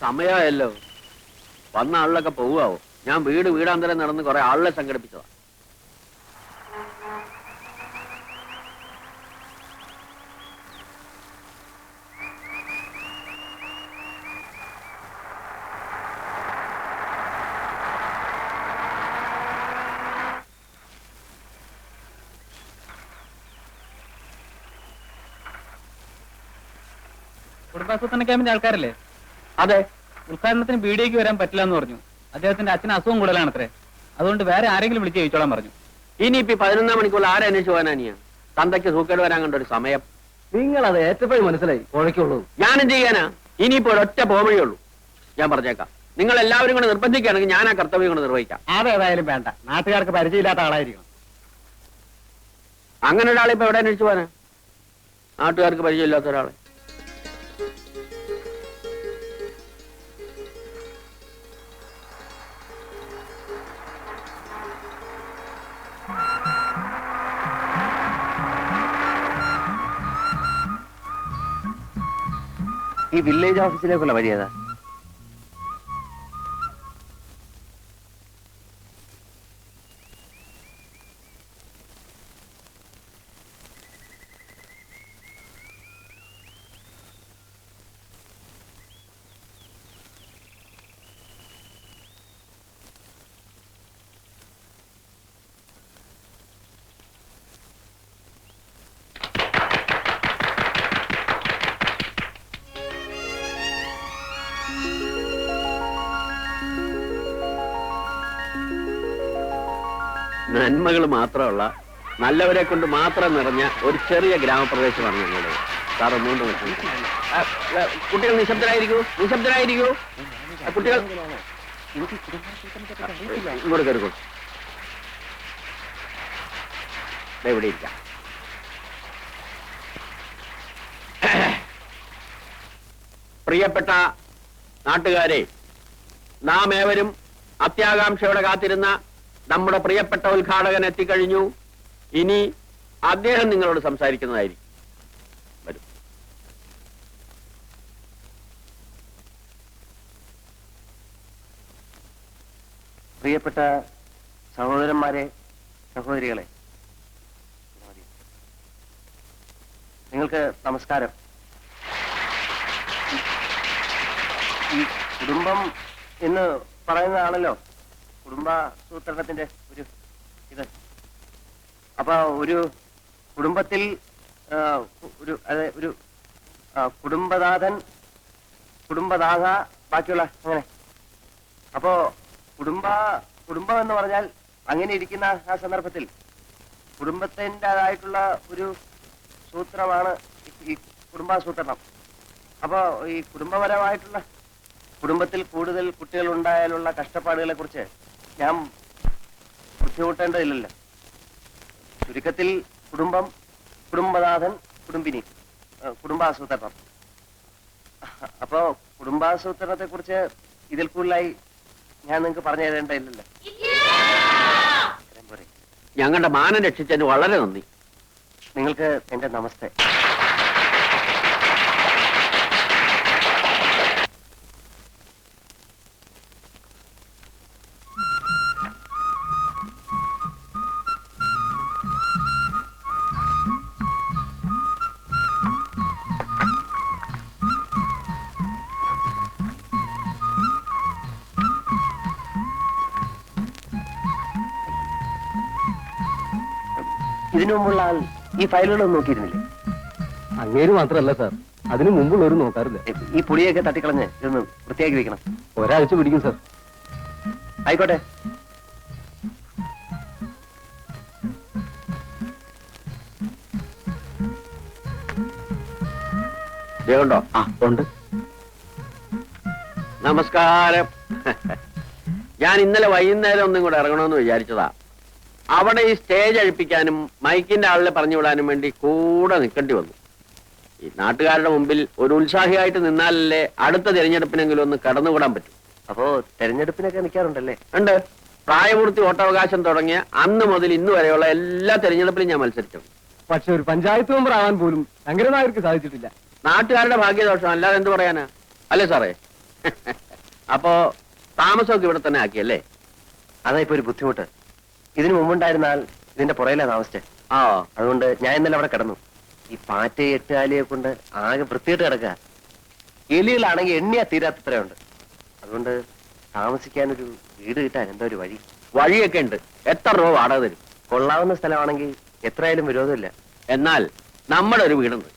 സമയമായല്ലോ. വന്ന ആളിലൊക്കെ പോവാവോ? ഞാൻ വീടാന്തരം നടന്ന് കുറെ ആളിനെ സംഘടിപ്പിച്ചതാ. കുടുംബാസൂത്രണ ക്യാമ്പിന്റെ ആൾക്കാരല്ലേ? അതെ. ഉദ്ഘാടനത്തിന് വീഡിയോക്ക് വരാൻ പറ്റില്ല എന്ന് പറഞ്ഞു. അദ്ദേഹത്തിന്റെ അച്ഛന് അസുഖം കൂടുതലാണത്രേ. അതുകൊണ്ട് വേറെ ആരെങ്കിലും വിളിച്ച് ചോദിച്ചോളാൻ പറഞ്ഞു. ഇനിയിപ്പോ 11 മണിക്കൂർ ആരെ അന്വേഷിച്ചു പോകാനാനിയാ? തന്തയ്ക്ക് സൂക്കേട് വരാൻ കണ്ട ഒരു സമയം. നിങ്ങളത് ഏറ്റപ്പോഴും മനസ്സിലായി. കുഴയ്ക്കുള്ളൂ. ഞാനും ചെയ്യാനാ? ഇനിയിപ്പോ ഒരൊറ്റ പോവഴിയുള്ളൂ. ഞാൻ പറഞ്ഞേക്കാം, നിങ്ങൾ എല്ലാവരും കൂടെ നിർബന്ധിക്കുകയാണെങ്കിൽ ഞാൻ ആ കർത്തവ്യം കൊണ്ട് നിർവഹിക്കാം. അതേതായാലും വേണ്ട. നാട്ടുകാർക്ക് പരിചയമില്ലാത്ത ആളായിരിക്കണം. അങ്ങനെ ഒരാളെ ഇപ്പൊ എവിടെ അന്വേഷിച്ചു പോകാനാ? നാട്ടുകാർക്ക് പരിചയമില്ലാത്ത ഒരാളെ. ഈ വില്ലേജ് ഓഫീസിലേക്കുള്ള വഴി ഏതാ? നന്മകൾ മാത്രമുള്ള, നല്ലവരെ കൊണ്ട് മാത്രം നിറഞ്ഞ ഒരു ചെറിയ ഗ്രാമപ്രദേശമാണ് ഞങ്ങളുടെ. സാർ ഒന്നുകൊണ്ട് കുട്ടികൾ നിശബ്ദരായിരിക്കൂ. കുട്ടികൾ ഇങ്ങോട്ട് കയറിക്കോളൂ. ഇവിടെ ഇരിക്കാം. പ്രിയപ്പെട്ട നാട്ടുകാരെ, നാം ഏവരും അത്യാകാംക്ഷയോടെ കാത്തിരുന്ന നമ്മുടെ പ്രിയപ്പെട്ട ഉദ്ഘാടകൻ എത്തിക്കഴിഞ്ഞു. ഇനി അദ്ദേഹം നിങ്ങളോട് സംസാരിക്കുന്നതായിരിക്കും. വരും. പ്രിയപ്പെട്ട സഹോദരന്മാരെ, സഹോദരികളെ, നിങ്ങൾക്ക് നമസ്കാരം. ഈ കുടുംബം എന്ന് പറയുന്നതാണല്ലോ കുടുംബാസൂത്രണത്തിന്റെ ഒരു ഇത്. അപ്പൊ ഒരു കുടുംബത്തിൽ ഒരു കുടുംബനാഥൻ, കുടുംബനാഥ, ബാക്കിയുള്ള അങ്ങനെ. അപ്പോ കുടുംബം എന്ന് പറഞ്ഞാൽ അങ്ങനെ ഇരിക്കുന്ന ആ സന്ദർഭത്തിൽ കുടുംബത്തിൻ്റെതായിട്ടുള്ള ഒരു സൂത്രമാണ് ഈ കുടുംബാസൂത്രണം. അപ്പോ ഈ കുടുംബപരമായിട്ടുള്ള, കുടുംബത്തിൽ കൂടുതൽ കുട്ടികൾ ഉണ്ടായാലുള്ള കഷ്ടപ്പാടുകളെ കുറിച്ച് ഞാൻ ബുദ്ധിമുട്ടേണ്ടതില്ലല്ലോ. ചുരുക്കത്തിൽ കുടുംബം, കുടുംബനാഥൻ, കുടുംബിനി, കുടുംബാസൂത്രണം. അപ്പോ കുടുംബാസൂത്രണത്തെ കുറിച്ച് ഇതിൽ കൂടുതലായി ഞാൻ നിങ്ങൾക്ക് പറഞ്ഞു തരേണ്ടതില്ലല്ലോ. ഞങ്ങളുടെ മാനം രക്ഷിച്ചതിന് വളരെ നന്ദി. നിങ്ങൾക്ക് എന്റെ നമസ്തേ. ഇതിനു മുമ്പുള്ള ആൾ ഈ ഫയലുകളൊന്നും നോക്കിയിരുന്നില്ലേ? അങ്ങേര് മാത്രമല്ല സാർ, അതിനു മുമ്പുള്ളവരും നോക്കാറില്ല. ഈ പൊടിയൊക്കെ തട്ടിക്കളഞ്ഞ് ഇതൊന്ന് വൃത്തിയാക്കി വെക്കണം. ഒരാഴ്ച പിടിക്കും സാർ. ആയിക്കോട്ടെ. ണ്ടോ? ആ ഉണ്ട്. നമസ്കാരം. ഞാൻ ഇന്നലെ വൈകുന്നേരം ഒന്നും കൂടെ ഇറങ്ങണമെന്ന് വിചാരിച്ചതാ. അവിടെ ഈ സ്റ്റേജ് അഴിപ്പിക്കാനും മൈക്കിന്റെ ആളിനെ പറഞ്ഞു വിടാനും വേണ്ടി കൂടെ നിൽക്കേണ്ടി വന്നു. ഈ നാട്ടുകാരുടെ മുമ്പിൽ ഒരു ഉത്സാഹിയായിട്ട് നിന്നാലല്ലേ അടുത്ത തിരഞ്ഞെടുപ്പിനെങ്കിലും ഒന്ന് കടന്നുകൂടാൻ പറ്റും. അപ്പോ തെരഞ്ഞെടുപ്പിനൊക്കെ നിൽക്കാറുണ്ടല്ലേ? ഉണ്ട്. പ്രായപൂർത്തി വോട്ടവകാശം തുടങ്ങിയ അന്ന് മുതൽ ഇന്ന് വരെയുള്ള എല്ലാ തെരഞ്ഞെടുപ്പിലും ഞാൻ മത്സരിച്ചിട്ടുണ്ട്. പക്ഷെ ഒരു പഞ്ചായത്ത് മെമ്പർ ആവാൻ പോലും ശങ്കരനായർക്ക് സാധിച്ചിട്ടില്ല. നാട്ടുകാരുടെ ഭാഗ്യദോഷം, അല്ലാതെ എന്ത് പറയാനാ? അല്ലേ സാറേ? അപ്പോ താമസമൊക്കെ ഇവിടെ തന്നെ ആക്കിയല്ലേ? അതാ ഇപ്പൊ ഒരു ബുദ്ധിമുട്ട്. ഇതിനു മുമ്പുണ്ടായിരുന്നാൽ ഇതിന്റെ പുറയിലാ താമസിച്ചേ. ആ, അതുകൊണ്ട് ഞാൻ ഇന്നലെ അവിടെ കിടന്നു. ഈ പാറ്റ എട്ടുകാലിയെ കൊണ്ട് ആകെ വൃത്തിയിട്ട് കിടക്കുക. എലികളാണെങ്കിൽ എണ്ണിയാ തീരാത്തത്രയുണ്ട്. അതുകൊണ്ട് താമസിക്കാനൊരു വീട് കിട്ടാൻ എന്താ ഒരു വഴി? വഴിയൊക്കെ ഉണ്ട്. എത്ര രൂപ വാടക തരും? കൊള്ളാവുന്ന സ്ഥലമാണെങ്കിൽ എത്രയായാലും വിരോധമില്ല. എന്നാൽ നമ്മുടെ ഒരു വീടുണ്ട്,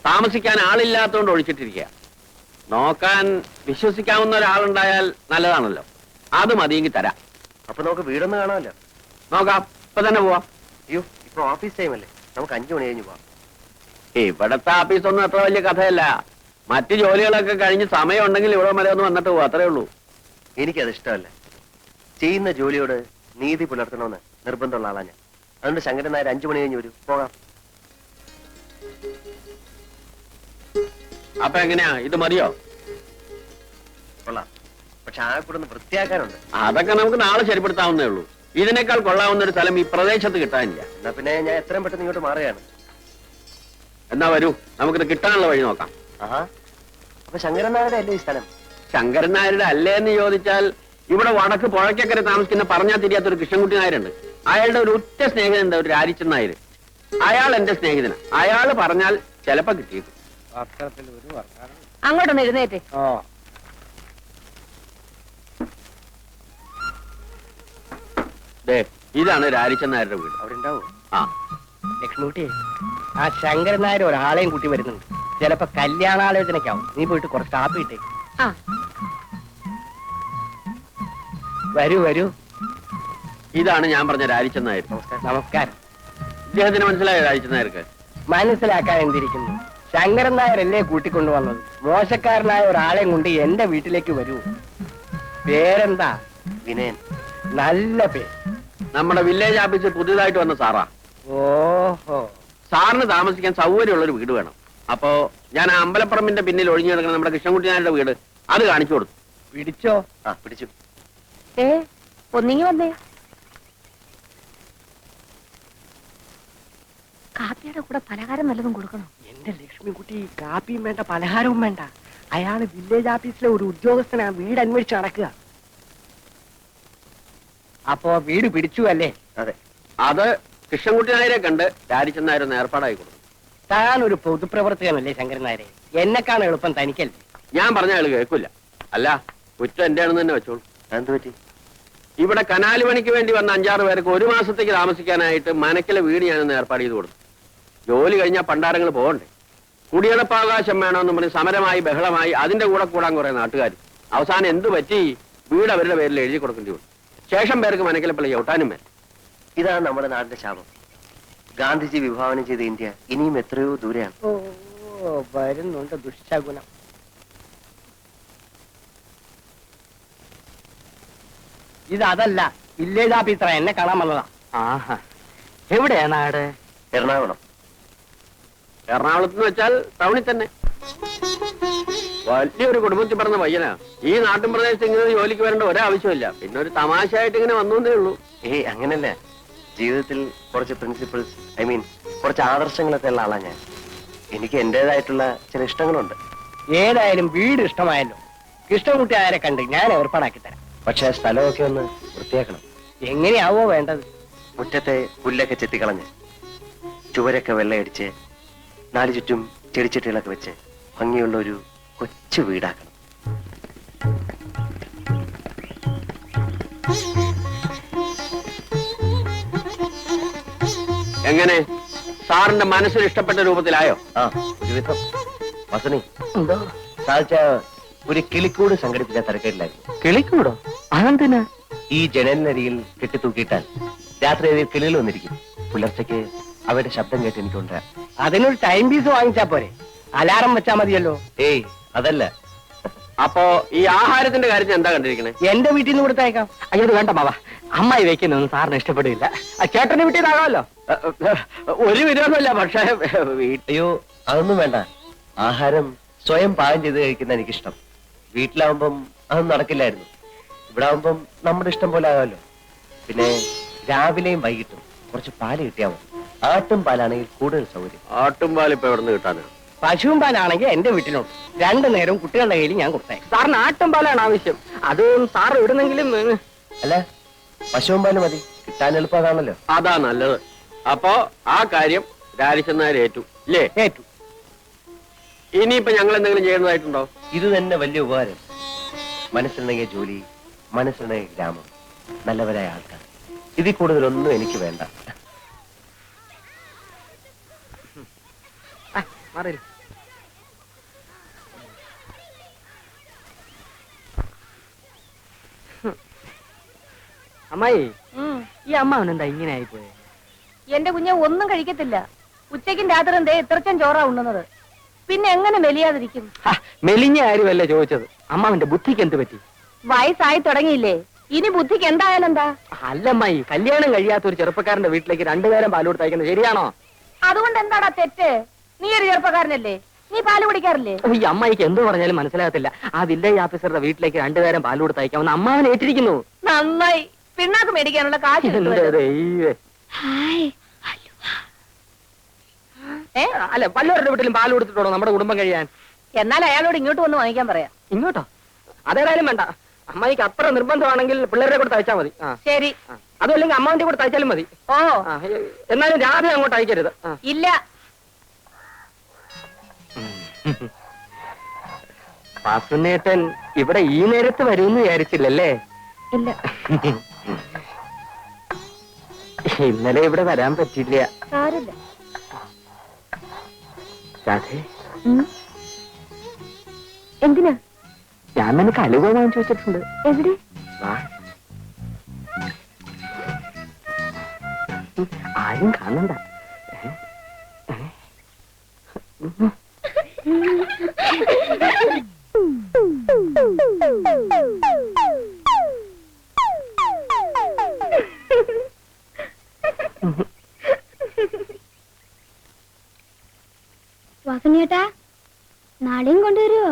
താമസിക്കാൻ ആളില്ലാത്തതുകൊണ്ട് ഒഴിച്ചിട്ടിരിക്കുക. നോക്കാൻ വിശ്വസിക്കാവുന്ന ഒരാളുണ്ടായാൽ നല്ലതാണല്ലോ. അത് മതിയെങ്കിൽ തരാം. അപ്പൊ നമുക്ക് വീടൊന്ന് കാണാമല്ലോ. നോക്കാം, ഇപ്പൊ തന്നെ പോവാം. അയ്യോ, ഇപ്പൊ ഓഫീസ് ടൈം അല്ലേ, നമുക്ക് 5 മണി കഴിഞ്ഞ് പോവാം. ഇവിടത്തെ ഓഫീസൊന്നും അത്ര വലിയ കഥയല്ല. മറ്റു ജോലികളൊക്കെ കഴിഞ്ഞ് സമയം ഉണ്ടെങ്കിൽ ഇവിടെ വരെ ഒന്ന് വന്നിട്ട് പോവാ, അത്രേ ഉള്ളൂ. എനിക്കത് ഇഷ്ടമല്ല. ചെയ്യുന്ന ജോലിയോട് നീതി പുലർത്തണമെന്ന് നിർബന്ധമുള്ള ആളാ ഞാൻ. അതുകൊണ്ട് ശങ്കരൻ നായർ 5 മണി കഴിഞ്ഞ് വരും. പോകാം. അപ്പൊ എങ്ങനെയാ, ഇത് മതിയോ? കൊള്ളാം. പക്ഷെ ആ കൂടെ ഒന്ന് വൃത്തിയാക്കാനുണ്ട്. അതൊക്കെ നമുക്ക് നാളെ ശരിപ്പെടുത്താവുന്നേ ഉള്ളൂ. ഇതിനേക്കാൾ കൊള്ളാവുന്ന ഒരു സ്ഥലം ഈ പ്രദേശത്ത് കിട്ടാനില്ല. എന്നാ പിന്നെ ഞാൻ എത്രയും പെട്ടെന്ന് ഇങ്ങോട്ട് മാറുകയാണ്. എന്നാ വരൂ, നമുക്കിത് കിട്ടാനുള്ള വഴി നോക്കാം. ആഹാ, അപ്പൊ ശങ്കരൻ നായരുടെ അല്ലേ ഈ സ്ഥലം? ശങ്കരൻ നായരുടെ അല്ലേ എന്ന് ചോദിച്ചാൽ, ഇവിടെ വടക്ക് പുഴയ്ക്കക്കരെ താമസിക്കുന്ന പറഞ്ഞാൽ തിരിയാത്തൊരു കൃഷ്ണൻകുട്ടി നായരുണ്ട്. അയാളുടെ ഒരു ഉറ്റ സ്നേഹിതനുണ്ട്, ഒരു രാരിച്ചൻ നായർ. അയാൾ എന്റെ സ്നേഹിതനാ. അയാള് പറഞ്ഞാൽ ചിലപ്പോ കിട്ടിയേക്കും. അങ്ങോട്ടൊന്ന് എഴുന്നേറ്റ്. ദേ, ഇതാണ് രാരിച്ചൻ നായരുടെ വീട്. അവിടെ ഉണ്ടാവും. ആ, ലക്ഷ്മിക്കുട്ടി, ആ ശങ്കരൻ നായർ ഒരാളെയും കൂട്ടി വരുന്നുണ്ട്. ചിലപ്പോ കല്യാണാലോചനയ്ക്കാവും. നീ പോയിട്ട് കുറച്ച് കാപ്പി ഇട്ടേ. ആ, വരൂ വരൂ. ഇതാണ് ഞാൻ പറഞ്ഞ രാരിച്ചൻ നായർ. നമസ്കാരം. ഇദ്ദേഹത്തിന് മനസ്സിലായോ രാരിച്ചൻ നായർക്ക്? മനസ്സിലാക്കാൻ എന്തിരിക്കുന്നു, ശങ്കരൻ നായരല്ലേ കൂട്ടിക്കൊണ്ടുവന്നത്. മോശക്കാരനായ ഒരാളെയും കൊണ്ട് എന്റെ വീട്ടിലേക്ക് വരൂ. പേരെന്താ? വിനയൻ. നല്ല പേര്. നമ്മുടെ വില്ലേജ് ഓഫീസിൽ പുതിയതായിട്ട് വന്ന സാറാ. ഓഹോ. സാറിന് താമസിക്കാൻ സൗകര്യമുള്ളൊരു വീട് വേണം. അപ്പോ ഞാൻ ആ അമ്പലപ്പറമ്പിന്റെ പിന്നിൽ ഒഴിഞ്ഞു കിടക്കുന്ന നമ്മുടെ കൃഷ്ണൻകുട്ടി നായരുടെ വീട് അത് കാണിച്ചു കൊടുത്തു. പിടിച്ചോ? ആ, പിടിച്ചു. ഒന്നിങ്ങി വന്നേ. കാപ്പിയുടെ കൂടെ പലഹാരം നല്ലതും കൊടുക്കണം. എന്റെ ലക്ഷ്മിക്കുട്ടി, കാപ്പിയും വേണ്ട പലഹാരവും വേണ്ട. അയാള് വില്ലേജ് ഓഫീസിലെ ഒരു ഉദ്യോഗസ്ഥനാ, വീട് അന്വേഷിച്ച് നടക്കുക. അപ്പോ വീട് പിടിച്ചു അല്ലേ? അതെ. അത് കൃഷ്ണൻകുട്ടി നായരെ കണ്ട് രാരിച്ചൻ നായർ ഒന്ന് ഏർപ്പാടായി കൊടുത്തു. താൻ ഒരു പൊതുപ്രവർത്തകനല്ലേ ശങ്കരൻ നായരെ? എന്നെക്കാണ് എളുപ്പം തനിക്കല്ലേ? ഞാൻ പറഞ്ഞ ആള് കേൾക്കില്ല. അല്ല, കുറ്റം എന്റെ ആണെന്ന് തന്നെ വെച്ചോളൂ. എന്ത് പറ്റി? ഇവിടെ കനാല് പണിക്ക് വേണ്ടി വന്ന 5-6 പേർക്ക് 1 മാസത്തേക്ക് താമസിക്കാനായിട്ട് മനക്കിലെ വീട് ഞാനൊന്ന് ഏർപ്പാട് ചെയ്ത് കൊടുത്തു. ജോലി കഴിഞ്ഞാൽ പണ്ടാരങ്ങൾ പോകണ്ടേ. കുടിയടപ്പാവകാശം വേണമെന്ന് പറഞ്ഞ് സമരമായി ബഹളമായി അതിന്റെ കൂടെ കൂടാൻ കുറെ നാട്ടുകാർ. അവസാനം എന്ത് പറ്റി, വീട് അവരുടെ പേരിൽ എഴുതി കൊടുക്കേണ്ടി വന്നു. ശേഷം പേർക്ക് മനക്കിലെ പള്ളി ചവിട്ടാനും വരും. ഇതാണ് നമ്മുടെ നാടിന്റെ ശാപം. ഗാന്ധിജി വിഭാവനം ചെയ്ത ഇന്ത്യ ഇനിയും എത്രയോ ദൂരെയാണ്. ഓ, വരുന്നുണ്ട് ദുശ്ശകുനം. ഇതല്ല, വില്ലേജ് ഓഫീസറാ, എന്നെ കാണാൻ വന്നതാ. ആഹാ, എവിടെയാ നാട്? എറണാകുളം. എറണാകുളത്ത് എന്ന് വെച്ചാൽ ടൗണിൽ തന്നെ. വലിയൊരു കുടുംബത്തിൽ പറഞ്ഞ പയ്യനാ. ഈ നാട്ടിൻ പ്രദേശത്ത് ഇങ്ങനെ ജോലിക്ക് വരേണ്ട ഒരാവശ്യമില്ല. പിന്നെ ഒരു തമാശയായിട്ട് ഇങ്ങനെ വന്നേ ഉള്ളൂ. അങ്ങനല്ല, ജീവിതത്തിൽ കുറച്ച് പ്രിൻസിപ്പിൾസ്, കുറച്ച് ആദർശങ്ങളൊക്കെ ഉള്ള ആളാ ഞാൻ. എനിക്ക് എന്റേതായിട്ടുള്ള ചില ഇഷ്ടങ്ങളുണ്ട്. ഏതായാലും വീട് ഇഷ്ടമായല്ലോ. കൃഷ്ണൻകുട്ടി ആരെ കണ്ട് ഞാൻ ഏർപ്പാടാക്കി തരാം. പക്ഷെ സ്ഥലമൊക്കെ ഒന്ന് വൃത്തിയാക്കണം. എങ്ങനെയാവോ വേണ്ടത്? മുറ്റത്തെ പുല്ലൊക്കെ ചെത്തിക്കളഞ്ഞ്, ചുവരൊക്കെ വെള്ളയടിച്ച്, 4 ചുറ്റും ചെടിച്ചട്ടികളൊക്കെ വെച്ച് ഭംഗിയുള്ള ഒരു കൊച്ചു വീടാക്കണം. എങ്ങനെ, സാറിന്റെ മനസ്സിന് ഇഷ്ടപ്പെട്ട രൂപത്തിലായോ? ആ, ഒരുവിധം. വസണി, സാധിച്ച ഒരു കിളിക്കൂട് സംഘടിപ്പിച്ച തിരക്കേടിലായിരുന്നു. കിളിക്കൂടോ? അതെന്തിനാ? ഈ ജനലിനരികിൽ കെട്ടിത്തൂക്കിയിട്ടാൽ രാത്രി അതിൽ കിളികൾ വന്നിരിക്കും. പുലർച്ചയ്ക്ക് അവയുടെ ശബ്ദം കേട്ട് എനിക്ക് കൊണ്ടുവരാം. അതിനൊരു ടൈം പീസ് വാങ്ങിച്ചാ പോരെ? അലാറം വെച്ചാ മതിയല്ലോ. ഏയ്, അതല്ല. അപ്പോ ഈ ആഹാരത്തിന്റെ കാര്യത്തിൽ എന്താ കണ്ടിരിക്കണേ? എന്റെ വീട്ടിൽ നിന്ന് കൊടുത്തേക്കാം. അയ്യോ വേണ്ട മാവ, അമ്മായി വെക്കുന്നൊന്നും സാറിന് ഇഷ്ടപ്പെടില്ല. ചേട്ടന്റെ വീട്ടിൽ നിന്നാകാമല്ലോ. ഒരു വിരോധമില്ല, പക്ഷേ അയ്യോ, അതൊന്നും വേണ്ട. ആഹാരം സ്വയം പാകം ചെയ്ത് കഴിക്കുന്ന എനിക്കിഷ്ടം. വീട്ടിലാവുമ്പം അതൊന്നും നടക്കില്ലായിരുന്നു. ഇവിടെ ആവുമ്പം നമ്മുടെ ഇഷ്ടം പോലെ ആകാമല്ലോ. പിന്നെ രാവിലെയും വൈകിട്ടും കുറച്ച് പാല് കിട്ടിയാൽ മതി. ആട്ടും പാലാണെങ്കിൽ കൂടുതൽ സൗകര്യം. ആട്ടുംപാൽ ഇപ്പൊ എവിടെ നിന്ന് കിട്ടാനാ? പശുവും പാലാണെങ്കിൽ എന്റെ വീട്ടിലുണ്ട്. 2 നേരവും കുട്ടികളുടെ കയ്യിൽ ഞാൻ കൊടുത്തേ. സാറിന് ആട്ടും പാലാണ് ആവശ്യം. അത് സാർ ഇടുന്നെങ്കിലും അല്ല, പശുവും പാല് മതി, കിട്ടാൻ എളുപ്പം അതാണല്ലോ. അതാ നല്ലത്. അപ്പോ ആ കാര്യം രാരിച്ചനാർ ഏറ്റു ഇല്ലേ? ഏറ്റു. ഇനിയിപ്പോ ഞങ്ങൾ എന്തെങ്കിലും ചെയ്യുന്നതായിട്ടുണ്ടോ? ഇത് തന്നെ വലിയ ഉപകാരം. മനസ്സിലുണ്ടെങ്കിൽ ജോലി, മനസ്സിലുണ്ടെങ്കിൽ ഗ്രാമം, നല്ലവരായ ആൾക്കാർ. ഇതിൽ കൂടുതലൊന്നും എനിക്ക് വേണ്ട. മാറിയില്ല. അമ്മായി, ഈ അമ്മാവനെന്താ ഇങ്ങനെ ആയിപ്പോയെ? എന്റെ കുഞ്ഞെ ഒന്നും കഴിക്കത്തില്ല. ഉച്ചയ്ക്കും രാത്രിയും ദേ ഇത്രച്ചൻ ചോറാ ഉണ്ണുന്നത്. പിന്നെ എങ്ങനെ മെലിയാതിരിക്കും? മെലിഞ്ഞ കാര്യമല്ല ചോദിച്ചത്, അമ്മാവന്റെ ബുദ്ധിക്ക് എന്ത് പറ്റി? വയസ്സായി തുടങ്ങിയില്ലേ, ഇനി ബുദ്ധിക്ക് എന്തായാലും എന്താ? അല്ലമ്മായി, കല്യാണം കഴിയാത്ത ഒരു ചെറുപ്പക്കാരന്റെ വീട്ടിലേക്ക് 2 നേരം പാൽ കൊടുത്ത് അയക്കുന്നത് ശരിയാണോ? അതുകൊണ്ട് എന്താടാ തെറ്റ്? നീ ഒരു ചെറുപ്പക്കാരനല്ലേ, നീ പാല് കുടിക്കാറില്ലേ? ഈ അമ്മായിക്ക് എന്ത് പറഞ്ഞാലും മനസ്സിലാകത്തില്ല. ആ വില്ലേജ് ഓഫീസറുടെ വീട്ടിലേക്ക് 2 നേരം പാൽ കൊടുത്ത് അയക്കാമെന്ന് അമ്മാവൻ ഏറ്റിരിക്കുന്നു. നന്നായി, പിണ്ണാക്ക് മേടിക്കാനുള്ള കാശ് എന്റെ കിട്ടുമല്ലോ. ദൈവമേ. ഏ? അല്ല, വല്ലവരുടെ വീട്ടിലും പാൽ കൊടുത്തിട്ടുണ്ടോ നമ്മുടെ കുടുംബം കഴിയാൻ? എന്നാൽ അയാളോട് ഇങ്ങോട്ട് വന്ന് വാങ്ങിക്കാൻ പറയാം. ഇങ്ങോട്ടോ? അതേതായാലും വേണ്ട. അമ്മായിക്ക് അത്ര നിർബന്ധമാണെങ്കിൽ പിള്ളേരെ കൂടെ അയച്ചാൽ മതി. ശരി. അതും അല്ലെങ്കിൽ അമ്മാവന്റെ കൂടെ അയച്ചാലും മതി. ഓ എന്നാലും രാധ അങ്ങോട്ട് അയക്കരുത്. ഇല്ല. വാസുനേട്ടൻ ഇവിടെ ഈ നേരത്ത് വരുമെന്ന് വിചാരിച്ചില്ലല്ലേ? ഇല്ല. ഇന്നലെ ഇവിടെ വരാൻ പറ്റില്ല. സാരില്ല. രാധേ, എന്തിനാ? ഞാൻ നിനക്ക് അലുവ വാങ്ങിച്ചു വെച്ചിട്ടുണ്ട്. എവിടെ? വാ. ആരും കാണണ്ട. വാസനേട്ടാ, നാളെയും കൊണ്ടുവരുവോ?